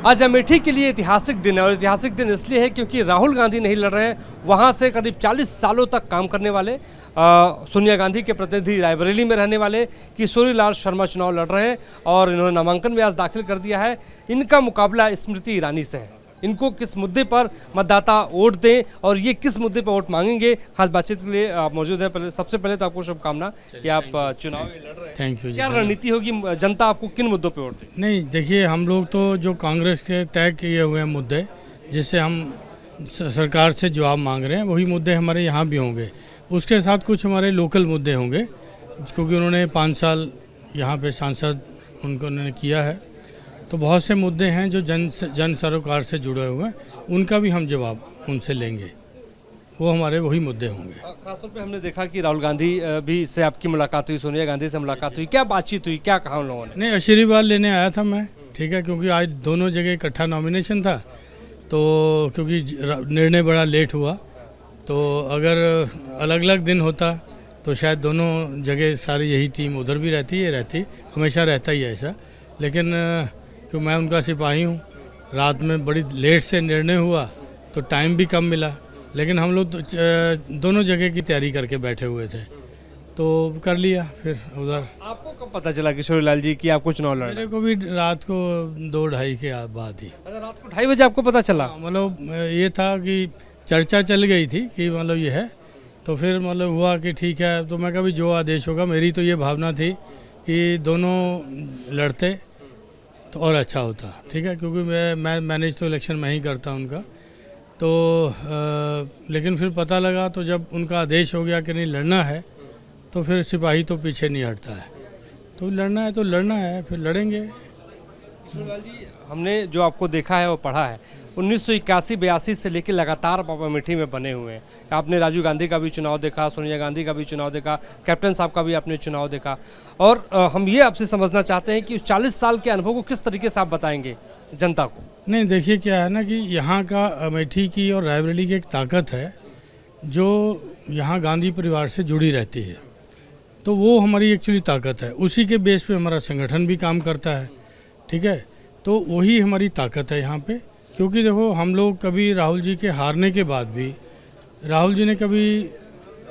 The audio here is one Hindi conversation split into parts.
आज अमेठी के लिए ऐतिहासिक दिन है और ऐतिहासिक दिन इसलिए है क्योंकि राहुल गांधी नहीं लड़ रहे हैं। वहाँ से करीब 40 सालों तक काम करने वाले सोनिया गांधी के प्रतिनिधि रायबरेली में रहने वाले किशोरीलाल शर्मा चुनाव लड़ रहे हैं और इन्होंने नामांकन भी आज दाखिल कर दिया है। इनका मुकाबला स्मृति ईरानी से है। इनको किस मुद्दे पर मतदाता वोट दें और ये किस मुद्दे पर वोट मांगेंगे, खास बातचीत के लिए आप मौजूद हैं। पहले सबसे पहले तो आपको शुभकामना कि आप चुनाव लड़ रहे हैं। Thank you. क्या रणनीति होगी, जनता आपको किन मुद्दों पर वोट दें? नहीं, देखिए, हम लोग तो जो कांग्रेस के तय किए हुए हैं मुद्दे, जिससे हम सरकार से जवाब मांग रहे हैं, वही मुद्दे हमारे यहाँ भी होंगे। उसके साथ कुछ हमारे लोकल मुद्दे होंगे, क्योंकि उन्होंने 5 साल यहाँ पे सांसद उन्होंने किया है, तो बहुत से मुद्दे हैं जो जन सरोकार से जुड़े हुए हैं, उनका भी हम जवाब उनसे लेंगे। वो हमारे वही मुद्दे होंगे। खासतौर पे हमने देखा कि राहुल गांधी भी से आपकी मुलाकात हुई, सोनिया गांधी से मुलाकात हुई, क्या बातचीत हुई, क्या कहा उन लोगों ने? नहीं, आशीर्वाद लेने आया था मैं, ठीक है, क्योंकि आज दोनों जगह इकट्ठा नॉमिनेशन था, तो क्योंकि निर्णय बड़ा लेट हुआ, तो अगर अलग अलग दिन होता तो शायद दोनों जगह सारी यही टीम उधर भी रहती, हमेशा रहता ही है ऐसा। लेकिन क्योंकि मैं उनका सिपाही हूँ, रात में बड़ी लेट से निर्णय हुआ तो टाइम भी कम मिला, लेकिन हम लोग दोनों जगह की तैयारी करके बैठे हुए थे, तो कर लिया फिर उधर। आपको कब पता चला किशोरीलाल जी कि आपको चुनाव लड़ना? मेरे को भी रात को 2-2:30 के बाद ही। अच्छा, रात को 2:30 बजे आपको पता चला? मतलब ये था कि चर्चा चल गई थी कि मतलब ये है, तो फिर मतलब हुआ कि ठीक है, तो मैं कभी जो आदेश होगा, मेरी तो ये भावना थी कि दोनों लड़ते तो और अच्छा होता, ठीक है, क्योंकि मैं मैनेज तो इलेक्शन में ही करता उनका, तो लेकिन फिर पता लगा, तो जब उनका आदेश हो गया कि नहीं लड़ना है, तो फिर सिपाही तो पीछे नहीं हटता है, तो लड़ना है तो लड़ना है, फिर लड़ेंगे। किशोरीलाल जी, हमने जो आपको देखा है वो पढ़ा है, 1981-82 से लेकर लगातार आप अमेठी में बने हुए हैं। आपने राजीव गांधी का भी चुनाव देखा, सोनिया गांधी का भी चुनाव देखा, कैप्टन साहब का भी आपने चुनाव देखा, और हम ये आपसे समझना चाहते हैं कि 40 साल के अनुभव को किस तरीके से आप बताएंगे जनता को? नहीं, देखिए, क्या है ना कि यहाँ का अमेठी की और रायबरेली की एक ताकत है जो यहाँ गांधी परिवार से जुड़ी रहती है, तो वो हमारी एक्चुअली ताकत है। उसी के बेस पे हमारा संगठन भी काम करता है, ठीक है, तो वही हमारी ताकत है यहाँ पे। क्योंकि देखो, हम लोग कभी राहुल जी के हारने के बाद भी, राहुल जी ने कभी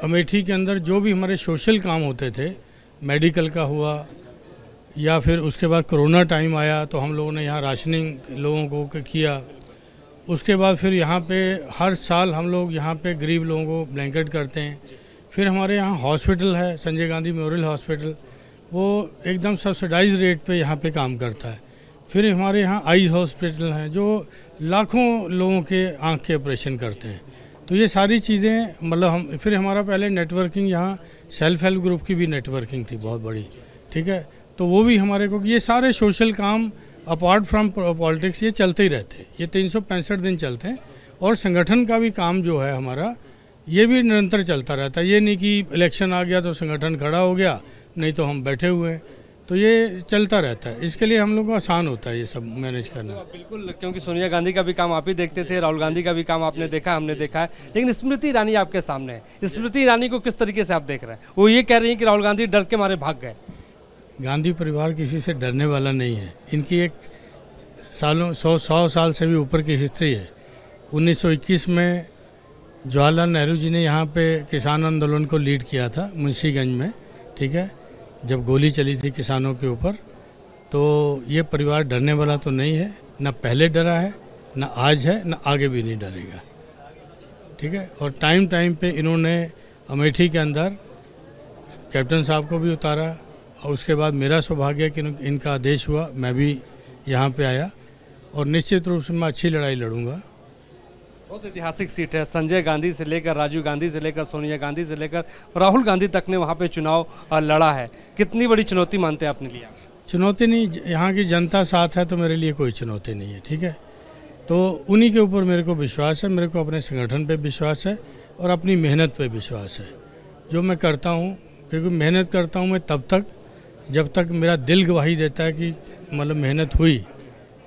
अमेठी के अंदर जो भी हमारे सोशल काम होते थे, मेडिकल का हुआ, या फिर उसके बाद कोरोना टाइम आया तो हम लोगों ने यहाँ राशनिंग लोगों को किया। उसके बाद फिर यहाँ पे हर साल हम लोग यहाँ पे गरीब लोगों को ब्लैंकेट करते हैं। फिर हमारे यहाँ हॉस्पिटल है, संजय गांधी मेमोरियल हॉस्पिटल, वो एकदम सब्सिडाइज रेट पे यहाँ पे काम करता है। फिर हमारे यहाँ आईज हॉस्पिटल हैं जो लाखों लोगों के आँख के ऑपरेशन करते हैं। तो ये सारी चीज़ें मतलब फिर हमारा पहले नेटवर्किंग, यहाँ सेल्फ हेल्प ग्रुप की भी नेटवर्किंग थी बहुत बड़ी, ठीक है, तो वो भी हमारे को, ये सारे सोशल काम अपार्ट फ्रॉम पॉलिटिक्स ये चलते ही रहते हैं, ये 365 दिन चलते हैं। और संगठन का भी काम जो है हमारा, ये भी निरंतर चलता रहता है। ये नहीं कि इलेक्शन आ गया तो संगठन खड़ा हो गया, नहीं तो हम बैठे हुए हैं, तो ये चलता रहता है। इसके लिए हम लोग को आसान होता है ये सब मैनेज करना। बिल्कुल, क्योंकि सोनिया गांधी का भी काम आप ही देखते थे, राहुल गांधी का भी काम आपने देखा, हमने देखा है, लेकिन स्मृति ईरानी आपके सामने है। स्मृति ईरानी को किस तरीके से आप देख रहे हैं? वो ये कह रही हैं कि राहुल गांधी डर के मारे भाग गए। गांधी परिवार किसी से डरने वाला नहीं है। इनकी एक 100 साल से भी ऊपर की हिस्ट्री है। 1921 में जवाहरलाल नेहरू जी ने यहाँ पे किसान आंदोलन को लीड किया था मुंशीगंज में, ठीक है, जब गोली चली थी किसानों के ऊपर। तो ये परिवार डरने वाला तो नहीं है, ना पहले डरा है, ना आज है, ना आगे भी नहीं डरेगा, ठीक है। और टाइम पे इन्होंने अमेठी के अंदर कैप्टन साहब को भी उतारा, और उसके बाद मेरा सौभाग्य कि इनका आदेश हुआ, मैं भी यहाँ पे आया, और निश्चित रूप से मैं अच्छी लड़ाई लड़ूंगा। बहुत ऐतिहासिक सीट है। संजय गांधी से लेकर, राजीव गांधी से लेकर, सोनिया गांधी से लेकर राहुल गांधी तक ने वहाँ पे चुनाव लड़ा है। कितनी बड़ी चुनौती मानते हैं आपने लिया? चुनौती नहीं, यहाँ की जनता साथ है तो मेरे लिए कोई चुनौती नहीं है, ठीक है। तो उन्हीं के ऊपर मेरे को विश्वास है, मेरे को अपने संगठन पे विश्वास है और अपनी मेहनत पे विश्वास है। जो मैं करता हूँ, क्योंकि मेहनत करता हूँ मैं तब तक जब तक मेरा दिल गवाही देता है कि मतलब मेहनत हुई,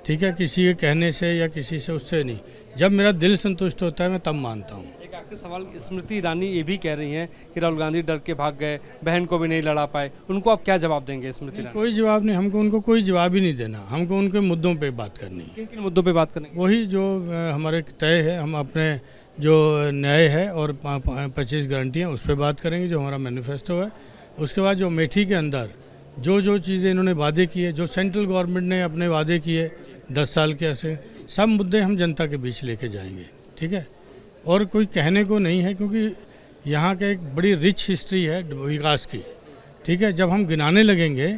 ठीक है, किसी के कहने से या किसी से उससे नहीं। जब मेरा दिल संतुष्ट होता है मैं तब मानता हूँ। एक आखिर सवाल, स्मृति ईरानी ये भी कह रही हैं कि राहुल गांधी डर के भाग गए, बहन को भी नहीं लड़ा पाए, उनको आप क्या जवाब देंगे स्मृति ईरानी? कोई जवाब नहीं, हमको उनको कोई जवाब ही नहीं देना, हमको उनके मुद्दों पे बात करनी है। किन किन मुद्दों पे बात करेंगे? वही जो हमारे तय है, हम अपने जो न्याय है और 25 गारंटियाँ उस पर बात करेंगे, जो हमारा मैनिफेस्टो है। उसके बाद जो अमेठी के अंदर जो जो चीज़ें इन्होंने वादे किए, जो सेंट्रल गवर्नमेंट ने अपने वादे किए 10 साल के, ऐसे सब मुद्दे हम जनता के बीच लेके जाएंगे, ठीक है। और कोई कहने को नहीं है, क्योंकि यहाँ का एक बड़ी रिच हिस्ट्री है विकास की, ठीक है। जब हम गिनाने लगेंगे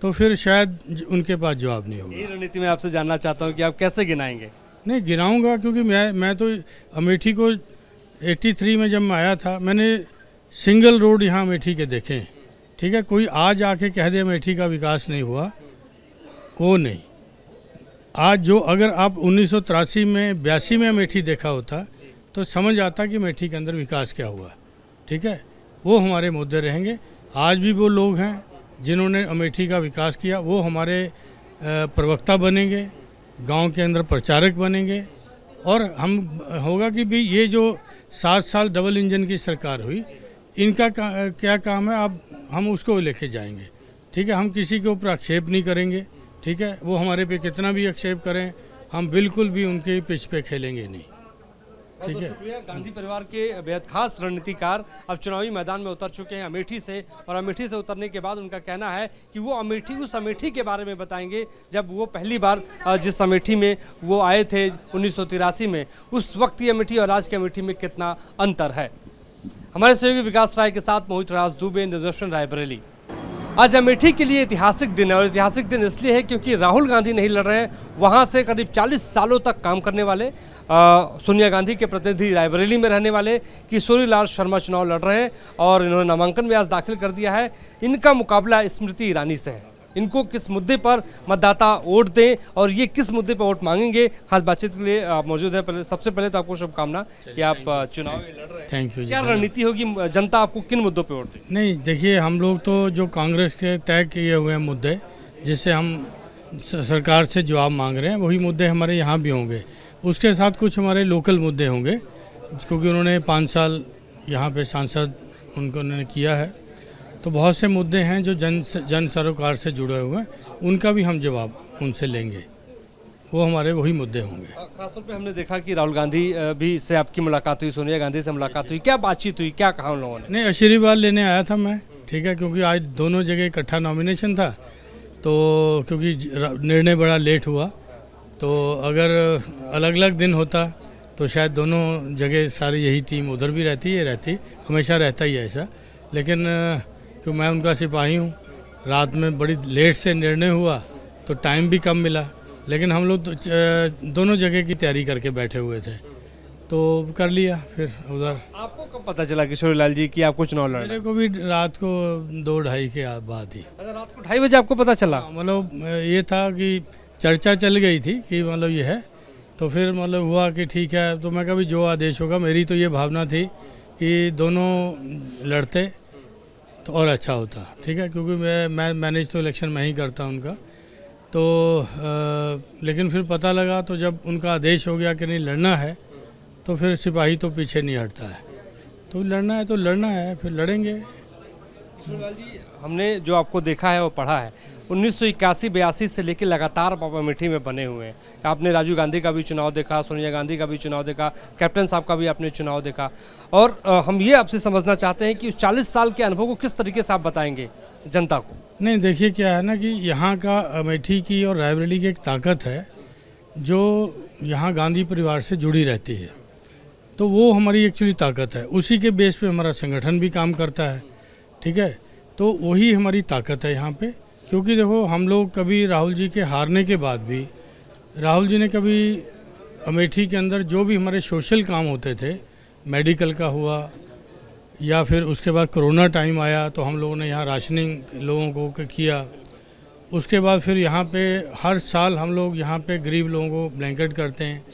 तो फिर शायद उनके पास जवाब नहीं होगा। ये रणनीति में आपसे जानना चाहता हूँ कि आप कैसे गिनाएंगे? नहीं गिनाऊंगा, क्योंकि मैं तो अमेठी को 83 में जब मैं आया था, मैंने सिंगल रोड यहाँ अमेठी के देखे हैं, ठीक है। कोई आज आके कह दे अमेठी का विकास नहीं हुआ, वो नहीं। आज जो अगर आप 1983 में 82 में अमेठी देखा होता तो समझ आता कि अमेठी के अंदर विकास क्या हुआ, ठीक है। वो हमारे मुद्दे रहेंगे। आज भी वो लोग हैं जिन्होंने अमेठी का विकास किया, वो हमारे प्रवक्ता बनेंगे, गांव के अंदर प्रचारक बनेंगे। और हम होगा कि भी ये जो 7 साल डबल इंजन की सरकार हुई, इनका क्या काम है, अब हम उसको लेके जाएंगे, ठीक है। हम किसी के ऊपर आक्षेप नहीं करेंगे, ठीक है। वो हमारे पे कितना भी आक्षेप करें, हम बिल्कुल भी उनके पिच पे खेलेंगे नहीं, ठीक है। शुक्रिया। गांधी परिवार के बेहद खास रणनीतिकार अब चुनावी मैदान में उतर चुके हैं अमेठी से, और अमेठी से उतरने के बाद उनका कहना है कि वो उस अमेठी के बारे में बताएंगे जब वो पहली बार जिस अमेठी में वो आए थे 1983 में, उस वक्त की अमेठी और आज की अमेठी में कितना अंतर है। हमारे सहयोगी विकास राय के साथ मोहित राज दुबे, न्यूज़ रायबरेली। आज अमेठी के लिए ऐतिहासिक दिन है, और ऐतिहासिक दिन इसलिए है क्योंकि राहुल गांधी नहीं लड़ रहे हैं। वहां से करीब 40 सालों तक काम करने वाले सोनिया गांधी के प्रतिनिधि रायबरेली में रहने वाले किशोरी लाल शर्मा चुनाव लड़ रहे हैं, और इन्होंने नामांकन भी आज दाखिल कर दिया है। इनका मुकाबला स्मृति ईरानी से है। इनको किस मुद्दे पर मतदाता वोट दें और ये किस मुद्दे पर वोट मांगेंगे, खास बातचीत के लिए आप मौजूद हैं। पहले सबसे पहले तो आपको शुभकामना कि आप चुनाव लड़ रहे हैं। Thank you. क्या रणनीति होगी, जनता आपको किन मुद्दों पर वोट देगी? नहीं देखिए, हम लोग तो जो कांग्रेस के तय किए हुए हैं मुद्दे, जिससे हम सरकार से जवाब मांग रहे हैं, वही मुद्दे हमारे यहाँ भी होंगे। उसके साथ कुछ हमारे लोकल मुद्दे होंगे, क्योंकि उन्होंने 5 साल यहाँ पे सांसद उन्होंने किया है, तो बहुत से मुद्दे हैं जो जन सरोकार से जुड़े हुए हैं, उनका भी हम जवाब उनसे लेंगे। वो हमारे वही मुद्दे होंगे। खासतौर पे हमने देखा कि राहुल गांधी भी से आपकी मुलाकात हुई, सोनिया गांधी से मुलाकात हुई, क्या बातचीत हुई, क्या कहा उन लोगों ने? नहीं, आशीर्वाद लेने आया था मैं, ठीक है, क्योंकि आज दोनों जगह इकट्ठा नॉमिनेशन था, तो क्योंकि निर्णय बड़ा लेट हुआ, तो अगर अलग अलग दिन होता तो शायद दोनों जगह सारी यही टीम उधर भी रहती है, हमेशा रहता ही है ऐसा। लेकिन क्योंकि मैं उनका सिपाही हूँ, रात में बड़ी लेट से निर्णय हुआ तो टाइम भी कम मिला, लेकिन हम लोग दोनों जगह की तैयारी करके बैठे हुए थे, तो कर लिया फिर उधर। आपको कब पता चला किशोरी लाल जी कि आपको चुनाव लड़ना? मेरे को भी रात को 2-2:30 के बाद ही। अच्छा, रात को 2:30 बजे आपको पता चला? मतलब ये था कि चर्चा चल गई थी कि मतलब ये है, तो फिर मतलब हुआ कि ठीक है, तो मैं कभी जो आदेश होगा, मेरी तो ये भावना थी कि दोनों लड़ते तो और अच्छा होता, ठीक है, क्योंकि मैं मैनेज तो इलेक्शन मैं ही करता उनका, तो लेकिन फिर पता लगा, तो जब उनका आदेश हो गया कि नहीं लड़ना है, तो फिर सिपाही तो पीछे नहीं हटता है, तो लड़ना है तो लड़ना है, फिर लड़ेंगे। किशोरी लाल जी, हमने जो आपको देखा है वो पढ़ा है, 1981-82 से लेकर लगातार आप अमेठी में बने हुए हैं। आपने राजीव गांधी का भी चुनाव देखा, सोनिया गांधी का भी चुनाव देखा, कैप्टन साहब का भी आपने चुनाव देखा, और हम ये आपसे समझना चाहते हैं कि 40 साल के अनुभव को किस तरीके से आप बताएंगे जनता को? नहीं देखिए, क्या है ना कि यहाँ का अमेठी की और रायबरेली की एक ताकत है, जो यहाँ गांधी परिवार से जुड़ी रहती है, तो वो हमारी एक्चुअली ताकत है। उसी के बेस पे हमारा संगठन भी काम करता है, ठीक है, तो वही हमारी ताकत है यहाँ पे। क्योंकि देखो, हम लोग कभी राहुल जी के हारने के बाद भी, राहुल जी ने कभी अमेठी के अंदर जो भी हमारे सोशल काम होते थे, मेडिकल का हुआ, या फिर उसके बाद कोरोना टाइम आया तो हम लोगों ने यहाँ राशनिंग लोगों को किया। उसके बाद फिर यहाँ पे हर साल हम लोग यहाँ पे गरीब लोगों को ब्लैंकेट करते हैं।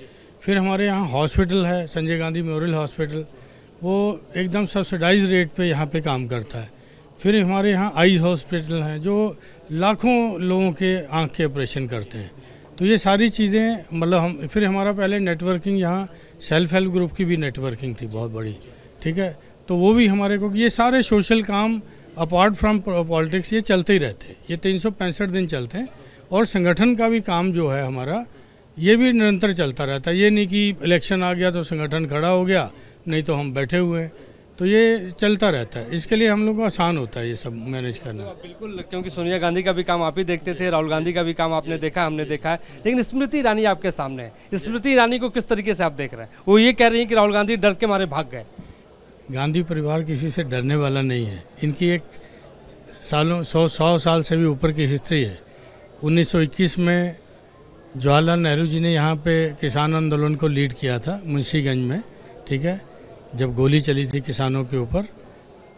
फिर हमारे यहाँ हॉस्पिटल है, संजय गांधी मेमोरियल हॉस्पिटल, वो एकदम सब्सिडाइज रेट पे यहाँ पे काम करता है। फिर हमारे यहाँ आई हॉस्पिटल हैं जो लाखों लोगों के आँख के ऑपरेशन करते हैं। तो ये सारी चीज़ें मतलब हम फिर हमारा पहले नेटवर्किंग यहाँ सेल्फ हेल्प ग्रुप की भी नेटवर्किंग थी बहुत बड़ी, ठीक है। तो वो भी हमारे को ये सारे सोशल काम अपार्ट फ्रॉम पॉलिटिक्स ये चलते ही रहते हैं, ये 365 दिन चलते हैं। और संगठन का भी काम जो है हमारा ये भी निरंतर चलता रहता है। ये नहीं कि इलेक्शन आ गया तो संगठन खड़ा हो गया, नहीं तो हम बैठे हुए हैं, तो ये चलता रहता है। इसके लिए हम लोग को आसान होता है ये सब मैनेज करना। बिल्कुल, क्योंकि सोनिया गांधी का भी काम आप ही देखते थे, राहुल गांधी का भी काम आपने देखा, हमने देखा है, लेकिन स्मृति ईरानी आपके सामने है। स्मृति ईरानी को किस तरीके से आप देख रहे हैं? वो ये कह रही हैं कि राहुल गांधी डर के मारे भाग गए। गांधी परिवार किसी से डरने वाला नहीं है। इनकी एक 100 साल से भी ऊपर की हिस्ट्री है। 1921 में जवाहरलाल नेहरू जी ने यहाँ पे किसान आंदोलन को लीड किया था मुंशीगंज में, ठीक है, जब गोली चली थी किसानों के ऊपर।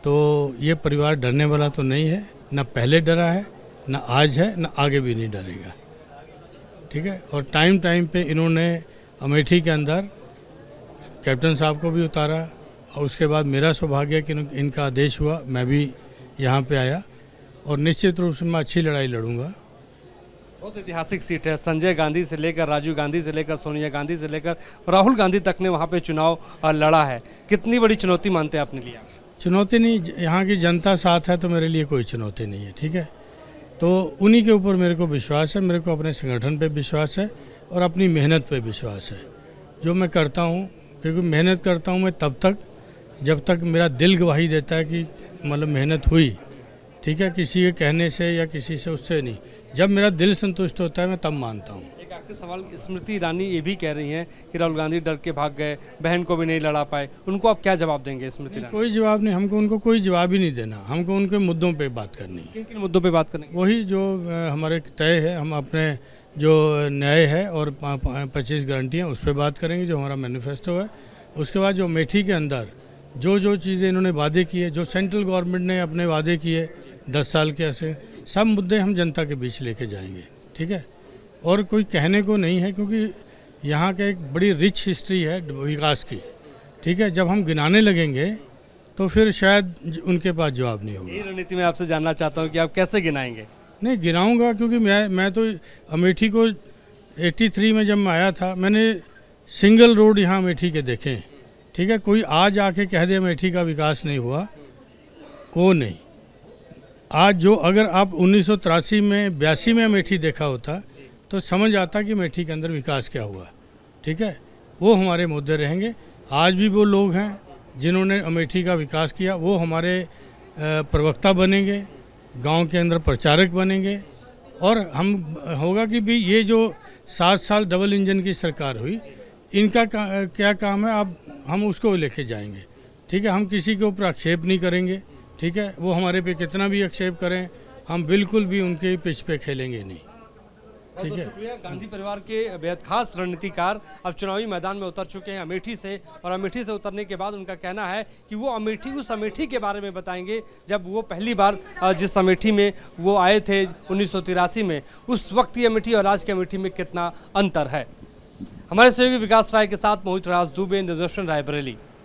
तो ये परिवार डरने वाला तो नहीं है, ना पहले डरा है, ना आज है, ना आगे भी नहीं डरेगा, ठीक है। और टाइम टाइम पे इन्होंने अमेठी के अंदर कैप्टन साहब को भी उतारा, और उसके बाद मेरा सौभाग्य कि इनका आदेश हुआ, मैं भी यहाँ पे आया, और निश्चित रूप से मैं अच्छी लड़ाई लड़ूंगा। बहुत ऐतिहासिक सीट है। संजय गांधी से लेकर राजीव गांधी से लेकर सोनिया गांधी से लेकर राहुल गांधी तक ने वहाँ पे चुनाव लड़ा है। कितनी बड़ी चुनौती मानते हैं अपने लिए? चुनौती नहीं, यहाँ की जनता साथ है तो मेरे लिए कोई चुनौती नहीं है, ठीक है। तो उन्हीं के ऊपर मेरे को विश्वास है, मेरे को अपने संगठन पे विश्वास है और अपनी मेहनत पे विश्वास है। जो मैं करता हूँ, क्योंकि मेहनत करता हूँ मैं तब तक जब तक मेरा दिल गवाही देता है कि मतलब मेहनत हुई, ठीक है, किसी के कहने से या किसी से उससे नहीं। जब मेरा दिल संतुष्ट होता है मैं तब मानता हूँ। एक आखिरी सवाल, स्मृति ईरानी ये भी कह रही हैं कि राहुल गांधी डर के भाग गए, बहन को भी नहीं लड़ा पाए, उनको आप क्या जवाब देंगे? स्मृति ईरानी कोई जवाब नहीं, हमको उनको कोई जवाब ही नहीं देना, हमको उनके मुद्दों पे बात करनी है। किन किन मुद्दों पे बात करेंगे? वही जो हमारे तय है, हम अपने जो न्याय है और 25 गारंटियाँ उस पर बात करेंगे, जो हमारा मैनिफेस्टो है। उसके बाद जो अमेठी के अंदर जो जो चीज़ें इन्होंने वादे किए, जो सेंट्रल गवर्नमेंट ने अपने वादे किए 10 साल के ऐसे सब मुद्दे हम जनता के बीच लेके जाएंगे, ठीक है। और कोई कहने को नहीं है, क्योंकि यहाँ का एक बड़ी रिच हिस्ट्री है विकास की, ठीक है। जब हम गिनाने लगेंगे तो फिर शायद उनके पास जवाब नहीं होगा। ये रणनीति में आपसे जानना चाहता हूँ कि आप कैसे गिनाएंगे? नहीं गिनाऊंगा, क्योंकि मैं तो अमेठी को 83 में जब मैं आया था, मैंने सिंगल रोड यहाँ अमेठी के देखे, ठीक है। कोई आज आके कह दे अमेठी का विकास नहीं हुआ, वो नहीं। आज जो अगर आप 1983 में 82 में अमेठी देखा होता तो समझ आता कि अमेठी के अंदर विकास क्या हुआ, ठीक है। वो हमारे मुद्दे रहेंगे। आज भी वो लोग हैं जिन्होंने अमेठी का विकास किया, वो हमारे प्रवक्ता बनेंगे, गांव के अंदर प्रचारक बनेंगे। और हम होगा कि भी ये जो 7 साल डबल इंजन की सरकार हुई, इनका क्या काम है, आप हम उसको लेके जाएंगे, ठीक है। हम किसी के ऊपर आक्षेप नहीं करेंगे, ठीक है। वो हमारे पे कितना भी आक्षेप करें, हम बिल्कुल भी उनके पिच पे खेलेंगे नहीं, ठीक है। शुक्रिया। गांधी परिवार के बेहद खास रणनीतिकार अब चुनावी मैदान में उतर चुके हैं अमेठी से, और अमेठी से उतरने के बाद उनका कहना है कि वो उस अमेठी के बारे में बताएंगे जब वो पहली बार जिस अमेठी में वो आए थे 1983 में, उस वक्त की अमेठी और आज की अमेठी में कितना अंतर है। हमारे सहयोगी विकास राय के साथ मोहित राज दुबे, न्यूज़ नेशन, रायबरेली।